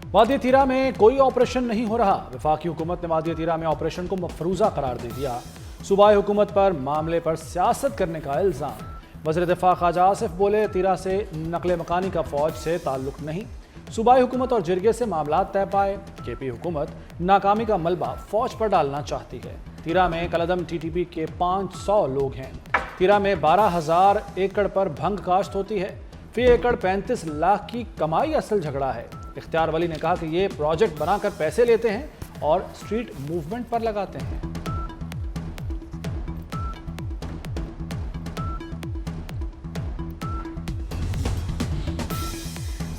वादी तीरा में कोई ऑपरेशन नहीं हो रहा। वफाकी हुकूमत ने वादी तीरा में ऑपरेशन को मफरूजा करार दे दिया। सूबाई हुकूमत पर मामले पर सियासत करने का इल्ज़ाम। वज़ीर दिफा ख्वाजा आसिफ बोले, तीरा से नकल मकानी का फौज से ताल्लुक नहीं। सूबाई हुकूमत और जिरगे से मामला तय पाए। केपी हुकूमत नाकामी का मलबा फौज पर डालना चाहती है। तीरा में कलदम टीटीपी के 500 लोग हैं। तीरा में 12,000 एकड़ पर भंग काश्त होती है। फी एकड़ 35 लाख की कमाई असल झगड़ा है। इख्तियार वली ने कहा कि ये प्रोजेक्ट बनाकर पैसे लेते हैं और स्ट्रीट मूवमेंट पर लगाते हैं।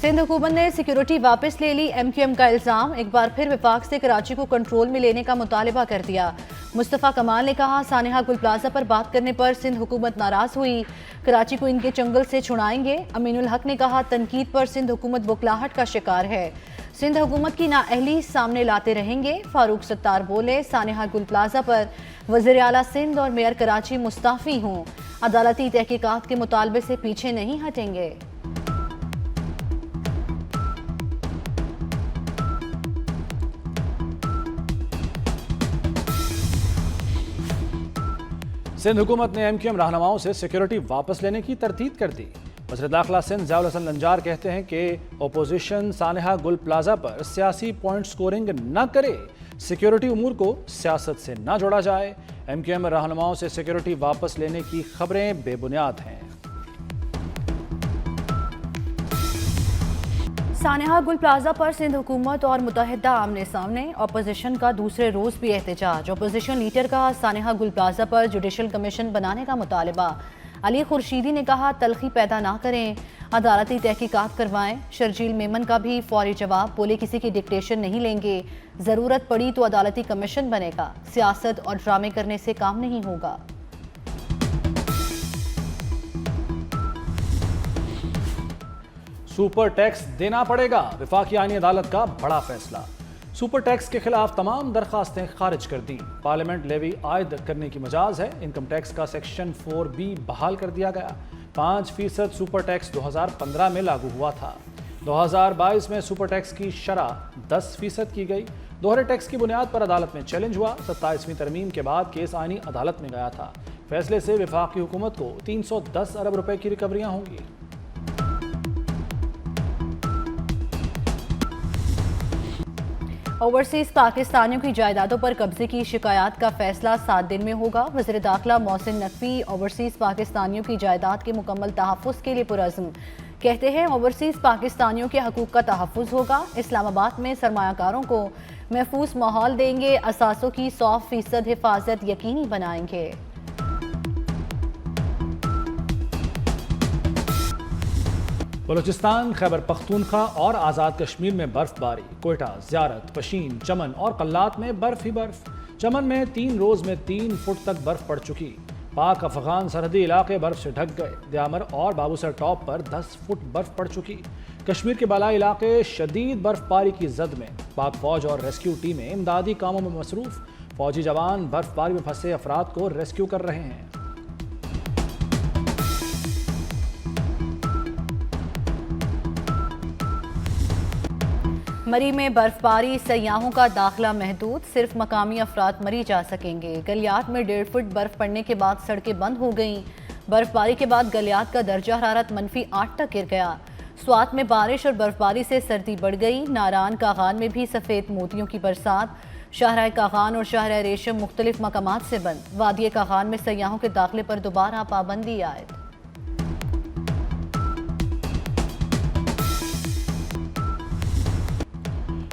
सिंध हुकूमत ने सिक्योरिटी वापस ले ली। MQM का इल्जाम। एक बार फिर विफाक से कराची को कंट्रोल में लेने का मुतालिबा कर दिया। मुस्तफ़ा कमाल ने कहा, सानेहा गुल प्लाजा पर बात करने पर सिंध हुकूमत नाराज हुई, कराची को इनके चंगल से छुड़ाएंगे। अमीनुल हक ने कहा, तनकीद पर सिंध हुकूमत बुखलाहट का शिकार है, सिंध हुकूमत की नाअहली सामने लाते रहेंगे। फारूक सत्तार बोले, सानेहा गुल प्लाजा पर वज़ीर आला सिंध और मेयर कराची मुस्ताफ़ी हों, अदालती तहकीकात के मुतालबे से पीछे नहीं हटेंगे। सिंध हुकूमत ने MQM रहनुमाओं से सिक्योरिटी वापस लेने की तरतीब कर दी। वज़ीर दाखिला सिंध ज़ियाउल हसन लंजार कहते हैं कि अपोजिशन सानेहा गुल प्लाजा पर सियासी पॉइंट स्कोरिंग न करे, सिक्योरिटी उमूर को सियासत से न जोड़ा जाए। MQM रहनुमाओं से सिक्योरिटी वापस लेने की खबरें बेबुनियाद हैं। सानेहा गुल प्लाजा पर सिंध हुकूमत और मुत्तहिदा आमने सामने। अपोजिशन का दूसरे रोज भी एहतजाज। अपोजिशन लीडर का सानेहा गुल प्लाजा पर जुडिशल कमीशन बनाने का मुतालिबा। अली खुर्शीदी ने कहा, तलखी पैदा ना करें, अदालती तहकीकात करवाएं। शर्जील मेमन का भी फौरी जवाब। बोले, किसी की डिक्टेशन नहीं लेंगे, जरूरत पड़ी तो अदालती कमीशन बनेगा, सियासत और ड्रामे करने से काम नहीं होगा। सुपर टैक्स देना पड़ेगा, वफाकी आईनी अदालत का बड़ा फैसला। सुपर टैक्स के खिलाफ तमाम दरखास्तें खारिज कर दी। पार्लियामेंट लेवी आयद करने की मजाज है। इनकम टैक्स का सेक्शन 4B बहाल कर दिया गया। 5% सुपर टैक्स 2015 में लागू हुआ था। 2022 में सुपर टैक्स की शरह 10% की गई। दोहरे टैक्स की बुनियाद पर अदालत में चैलेंज हुआ। 27वीं तरमीम के बाद केस आईनी अदालत में गया था। फैसले से वफाकी हुकूमत को 310 अरब रुपए की रिकवरियां होंगी। ओवरसीज पाकिस्तानियों की जायदादों पर कब्जे की शिकायत का फैसला 7 दिन में होगा। वज़ीर दाखिला मोहसिन नकवी ओवरसीज पाकिस्तानियों की जायदाद के मुकम्मल तहफ़्फ़ुज़ के लिए पुरज़्म। कहते हैं, ओवरसीज पाकिस्तानियों के हकूक़ का तहफ़्फ़ुज़ होगा। इस्लामाबाद में सरमायाकारों को महफूज माहौल देंगे, असासों की 100% हिफाजत यकीनी बनाएंगे। बलूचिस्तान, खैबर पख्तूनख्वा और आज़ाद कश्मीर में बर्फबारी। कोयटा, ज़ियारत, पशीन, चमन और कल्लात में बर्फ ही बर्फ। चमन में 3 रोज़ में 3 फुट तक बर्फ पड़ चुकी। पाक अफगान सरहदी इलाके बर्फ से ढक गए। द्यामर और बाबूसर टॉप पर 10 फुट बर्फ पड़ चुकी। कश्मीर के बालाई इलाके शदीद बर्फबारी की जद में। पाक फौज और रेस्क्यू टीमें इमदादी कामों में मसरूफ। फौजी जवान बर्फबारी में फंसे अफराद को रेस्क्यू कर रहे हैं। मरी में बर्फबारी, सयाहों का दाखिला महदूद, सिर्फ मकामी अफराद मरी जा सकेंगे। गलियात में 1.5 फुट बर्फ पड़ने के बाद सड़कें बंद हो गईं। बर्फबारी के बाद गलियात का दर्जा हरारत -8 तक गिर गया। स्वात में बारिश और बर्फबारी से सर्दी बढ़ गई। नारान कागान में भी सफ़ेद मोतियों की बरसात। शाहराह कागान और शाहराह रेशम मुख्तलिफ मकामात से बंद। वादी कागान में सयाहों के दाखिले पर दोबारा पाबंदी आयद।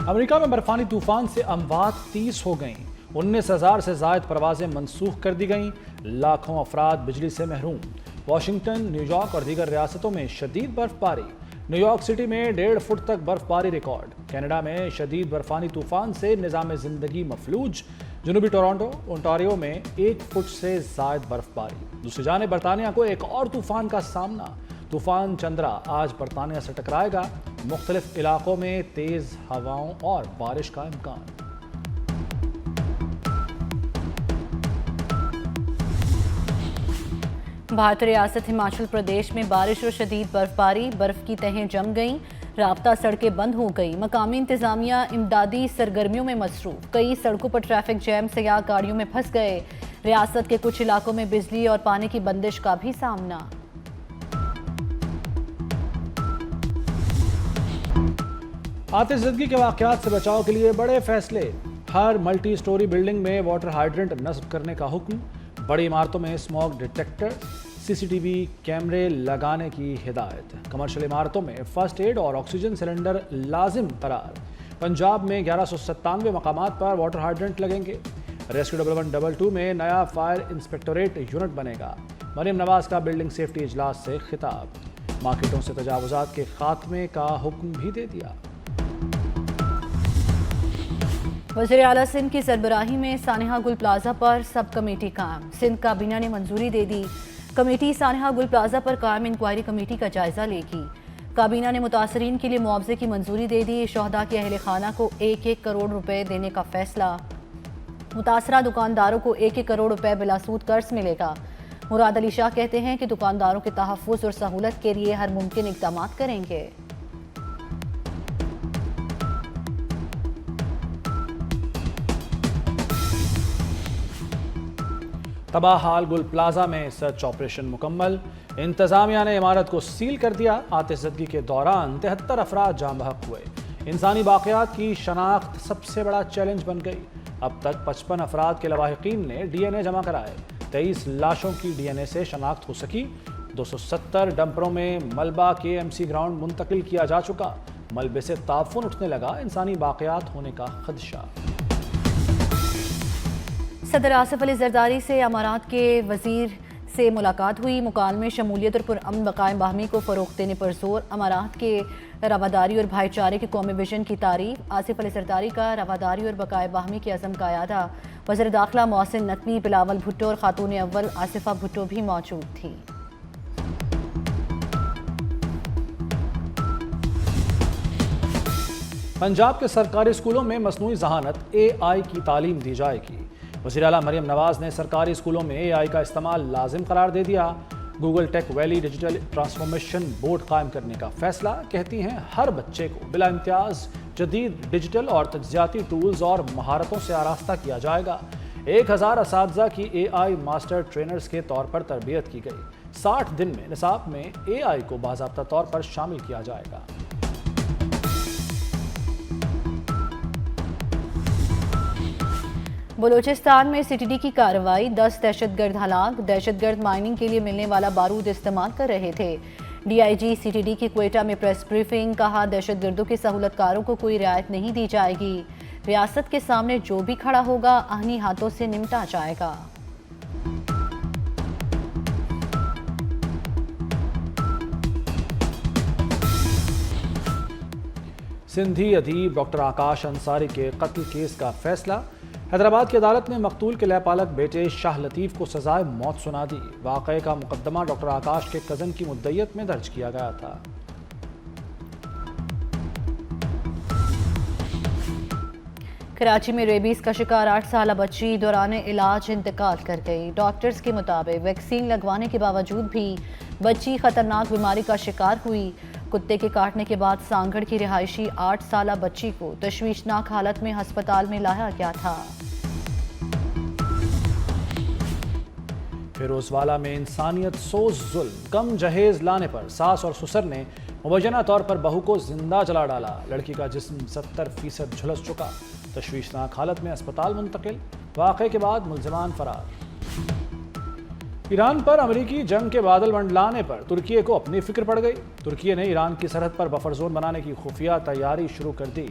अमेरिका में बर्फानी तूफान से अमवात 30 हो गईं। 19,000 से ज़ायद परवाजें मनसूख कर दी गईं। लाखों अफराद बिजली से महरूम। वाशिंगटन, न्यूयॉर्क और दीगर रियासतों में शदीद बर्फबारी। न्यूयॉर्क सिटी में 1.5 फुट तक बर्फबारी रिकॉर्ड। कनाडा में शदीद बर्फानी तूफान से निज़ाम ज़िंदगी मफलूज। जनूबी टोरंटो, ओंटारियो में 1 फुट से ज़ायद बर्फबारी। दूसरी जानिब बरतानिया को एक और तूफान का सामना। तूफान चंद्रा आज बरतानिया से टकराएगा। मुख्तलिफ इलाकों में तेज हवाओं और बारिश का इम्कान। भारतीय रियासत हिमाचल प्रदेश में बारिश और शदीद बर्फबारी। बर्फ की तहें जम गईं। राब्ता सड़कें बंद हो गई। मकामी इंतजामिया इमदादी सरगर्मियों में मसरूफ। कई सड़कों पर ट्रैफिक जैम से या गाड़ियों में फंस गए। रियासत के कुछ इलाकों में बिजली और पानी की बंदिश का भी सामना। आतिशज़दगी के वाक़यात से बचाव के लिए बड़े फैसले। हर मल्टी स्टोरी बिल्डिंग में वाटर हाइड्रेंट नस्ब करने का हुक्म। बड़ी इमारतों में स्मोक डिटेक्टर, सीसीटीवी कैमरे लगाने की हिदायत। कमर्शियल इमारतों में फर्स्ट एड और ऑक्सीजन सिलेंडर लाजिम करार। पंजाब में 1197 मकामात पर वाटर हाइड्रेंट लगेंगे। रेस्क्यू 1122 में नया फायर इंस्पेक्टोरेट यूनिट बनेगा। मरियम नवाज का बिल्डिंग सेफ्टी इजलास से खिताब। मार्केटों से तजावुजात के खात्मे का हुक्म भी दे दिया। वज़ीर आला सिंध की सरबराही में सानिहा गुल प्लाजा पर सब कमेटी कायम। सिंध काबीना ने मंजूरी दे दी। कमेटी सानिहा गुल प्लाजा पर कायम इंक्वायरी कमेटी का जायजा लेगी। काबीना ने मुतासरीन के लिए मुआवजे की मंजूरी दे दी। शोहदा के अहले खाना को 1-1 करोड़ रुपए देने का फैसला। मुतासरा दुकानदारों को 1-1 करोड़ रुपए बिलासूद कर्ज मिलेगा। मुराद अली शाह कहते हैं कि दुकानदारों के तहफ़्फ़ुज़ और सहूलत के लिए हर मुमकिन इक़दाम करेंगे। तबाह हाल गुल प्लाजा में सर्च ऑपरेशन मुकम्मल। इंतजामिया ने इमारत को सील कर दिया। आतिशज़दगी के दौरान 73 अफराद जाम बहक हुए। इंसानी बाक़ियात की शनाख्त सबसे बड़ा चैलेंज बन गई। अब तक 55 अफराद के लवाहिकीन ने DNA जमा कराए। 23 लाशों की DNA से शनाख्त हो सकी। 270 डंपरों में मलबा KMC ग्राउंड मुंतकिल किया जा चुका। मलबे से ताफुन उठने लगा। इंसानी बाक़ियात होने का खदशा। सदर आसिफ अली जरदारी से अमारात के वजीर से मुलाकात हुई। मुकालमे शमूलियत और पुरअमन बकाए बाहमी को फ़रोग़ देने पर जोर। अमारात के रवादारी और भाईचारे के कौमी विजन की तारीफ। आसिफ अली जरदारी का रवादारी और बकाए बाहमी के अज़म का यादा। वज़ीर दाखिला मोहसिन नकवी, बिलावल भुट्टो और खातून अव्वल आसिफा भुट्टो भी मौजूद थी। पंजाब के सरकारी स्कूलों में मसनूई ज़हानत AI की तालीम दी जाएगी। वज़ीर आला मरियम नवाज ने सरकारी स्कूलों में AI का इस्तेमाल लाजिम करार दे दिया। Google tech valley digital transformation board कायम करने का फैसला। कहती हैं हर बच्चे को बिला इम्तियाज़ जदीद डिजिटल और तज्जियाती टूल्स और महारतों से आरास्ता किया जाएगा। 1000 असातिज़ा की AI मास्टर ट्रेनर्स के तौर पर तरबियत की गई। 60 दिन में निसाब में AI को बाज़ाब्ता तौर पर शामिल किया जाएगा। बलूचिस्तान में CTD की कार्रवाई। 10 दहशतगर्द हलाक। दहशतगर्द माइनिंग के लिए मिलने वाला बारूद इस्तेमाल कर रहे थे। DIG CTD की क्वेटा में प्रेस ब्रीफिंग। कहा दहशतगर्दों के सहूलतकारों को कोई रियायत नहीं दी जाएगी। रियासत के सामने जो भी खड़ा होगा आहनी हाथों से निमटा जाएगा। सिंधी अदीब डॉक्टर आकाश अंसारी के कत्ल केस का फैसला। हैदराबाद की अदालत ने मकतूल के लयपालक बेटे शाह लतीफ़ को सजाए मौत सुना दी। वाक़े का मुकदमा डॉक्टर आकाश के कज़न की मुद्दईयत में दर्ज किया गया था। कराची में रेबीज का शिकार 8 साला बच्ची दौरान इलाज इंतकाल कर गई। डॉक्टर्स के मुताबिक वैक्सीन लगवाने के बावजूद भी बच्ची खतरनाक बीमारी का शिकार हुई। कुत्ते के काटने के बाद सांगड़ की रिहायशी 8 साला बच्ची को तशवीशनाक हालत में अस्पताल में लाया गया था। फिरोजवाला में इंसानियत सोज जुल्म। कम जहेज लाने पर सास और ससुर ने मुबैना तौर पर बहू को जिंदा जला डाला। लड़की का जिस्म 70% झुलस चुका। तशवीशनाक हालत में अस्पताल मुंतकिल। वाक़े के बाद मुल्ज़िमान फरार। ईरान पर अमेरिकी जंग के बादल मंडलाने पर तुर्की को अपनी फिक्र पड़ गई। तुर्की ने ईरान की सरहद पर बफर जोन बनाने की खुफिया तैयारी शुरू कर दी।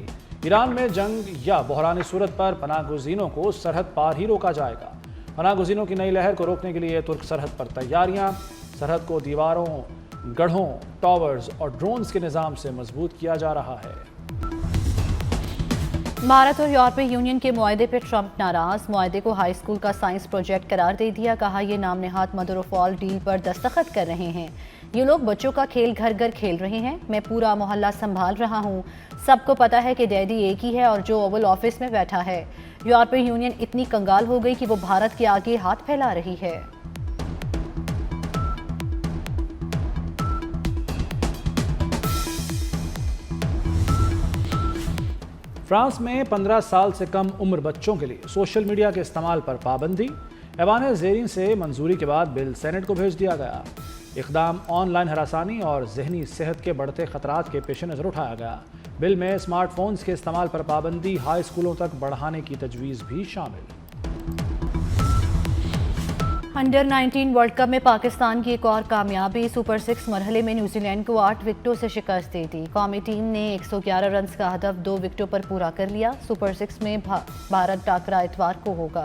ईरान में जंग या बहरानी सूरत पर पनाहगुज़ीनों को सरहद पार ही रोका जाएगा। पनाहगुज़ीनों की नई लहर को रोकने के लिए तुर्क सरहद पर तैयारियां। सरहद को दीवारों, गढ़ों, टावर्स और ड्रोन्स के निज़ाम से मजबूत किया जा रहा है। भारत और यूरोपीय यूनियन के मुआहदे पर ट्रंप नाराज। मुआहदे को हाई स्कूल का साइंस प्रोजेक्ट करार दे दिया। कहा ये नाम Nehad mother of all deal पर दस्तखत कर रहे हैं। ये लोग बच्चों का खेल घर घर खेल रहे हैं। मैं पूरा मोहल्ला संभाल रहा हूँ। सबको पता है कि डैडी एक ही है और जो ओवल ऑफिस में बैठा है। यूरोपीय यूनियन इतनी कंगाल हो गई कि वो भारत के आगे हाथ फैला रही है। फ्रांस में 15 साल से कम उम्र बच्चों के लिए सोशल मीडिया के इस्तेमाल पर पाबंदी। ऐवान ज़ेरीन से मंजूरी के बाद बिल सेनेट को भेज दिया गया। इक़दाम ऑनलाइन हरासानी और जहनी सेहत के बढ़ते खतरात के पेश नज़र उठाया गया। बिल में स्मार्टफोन्स के इस्तेमाल पर पाबंदी हाई स्कूलों तक बढ़ाने की तजवीज़ भी शामिल। अंडर 19 वर्ल्ड कप में पाकिस्तान की एक और कामयाबी। सुपर 6 मरहले में न्यूजीलैंड को 8 विकेटों से शिकस्त दे दी। कौमी टीम ने 111 रन का हदफ 2 विकेटों पर पूरा कर लिया। सुपर 6 में भारत टाकरा इतवार को होगा।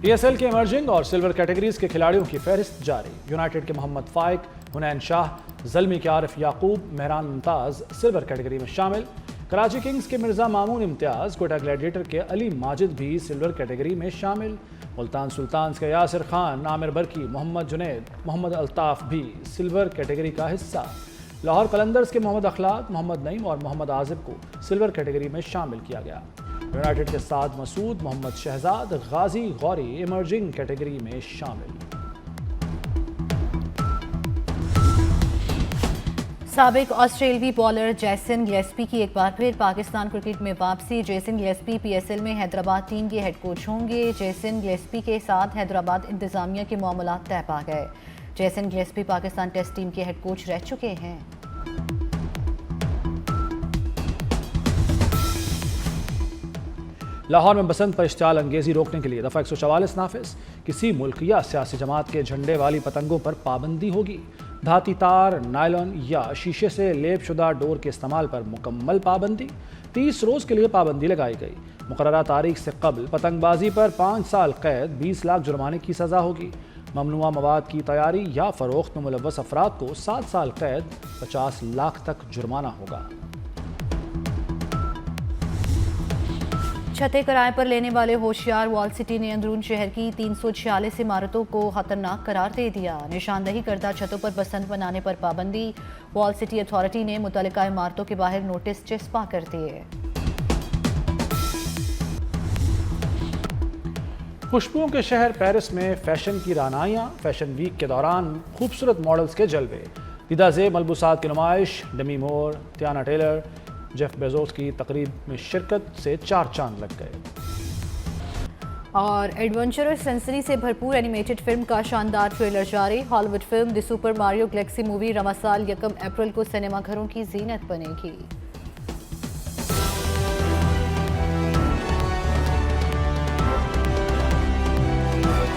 PSL के इमर्जिंग और सिल्वर कैटेगरीज के खिलाड़ियों की फहरिस्त जारी। यूनाइटेड के मोहम्मद फाइक, हुनैन शाह, ज़ल्मी के आरिफ याकूब, मेहरान मुमताज़ सिल्वर कैटेगरी में शामिल। कराची किंग्स के मिर्जा मामून इम्तियाज़, कोटा ग्लैडिएटर के अली माजिद भी सिल्वर कैटेगरी में शामिल। मुल्तान सुल्तान्स के यासिर खान, आमिर बरकी, मोहम्मद जुनैद, मोहम्मद अल्ताफ़ भी सिल्वर कैटेगरी का हिस्सा। लाहौर कलंदर्स के मोहम्मद अखलाक, मोहम्मद नईम और मोहम्मद आजिब को सिल्वर कैटेगरी में शामिल किया गया। यूनाइटेड के साद मसूद, मोहम्मद शहजाद, गाजी गौरी इमर्जिंग कैटेगरी में शामिल। साबिक ऑस्ट्रेलवी बॉलर जैसन गिलेस्पी की एक बार फिर पाकिस्तान क्रिकेट में वापसी। जैसन गिलेस्पी PSL में हैदराबाद टीम के हेड कोच होंगे। जैसन गिलेस्पी के साथ हैदराबाद इंतजामिया के मामलात तय पा गए। जैसन गिलेस्पी पाकिस्तान टेस्ट टीम के हेड कोच रह चुके हैं। लाहौर में बसंत पर इश्तियाल अंगेजी रोकने के लिए दफ़ा 144 नाफिज। किसी मुल्क या सियासी जमात के झंडे वाली पतंगों पर पाबंदी होगी। धाती तार, नायलॉन या शीशे से लेप शुदा डोर के इस्तेमाल पर मुकम्मल पाबंदी। 30 रोज़ के लिए पाबंदी लगाई गई। मुकर्ररा तारीख से कबल पतंगबाजी पर 5 साल कैद, 20 लाख जुर्माने की सज़ा होगी। ममनुआ मवाद की तैयारी या फ़रोख्त में मुलव्वस अफराद को 7 साल कैद, 50 लाख तक जुर्माना होगा। छतें किराए पर लेने वाले होशियार वॉल सिटी ने अंदरून शहर की 346 इमारतों को खतरनाक करार दे दिया। निशानदही करदा छतों पर बसंत बनाने पर पाबंदी। वॉल सिटी अथॉरिटी ने मुतल्लिका इमारतों के बाहर नोटिस चिस्पा कर दिए। खुशबुओं के शहर पेरिस में फैशन की रानाइयाँ। फैशन वीक के दौरान खूबसूरत मॉडल्स के जलवे। दीदाज़ेब मलबूसात की नुमाइश। डेमी मोर, टियाना टेलर, जेफ बेजोस की तकरीब में शिरकत से 4 चांद लग गए। और एडवेंचरस सेंसरी से भरपूर एनिमेटेड फिल्म का शानदार ट्रेलर जारी। Hollywood film the Super Mario Galaxy movie रवासाल 1 अप्रैल को सिनेमाघरों की जीनत बनेगी।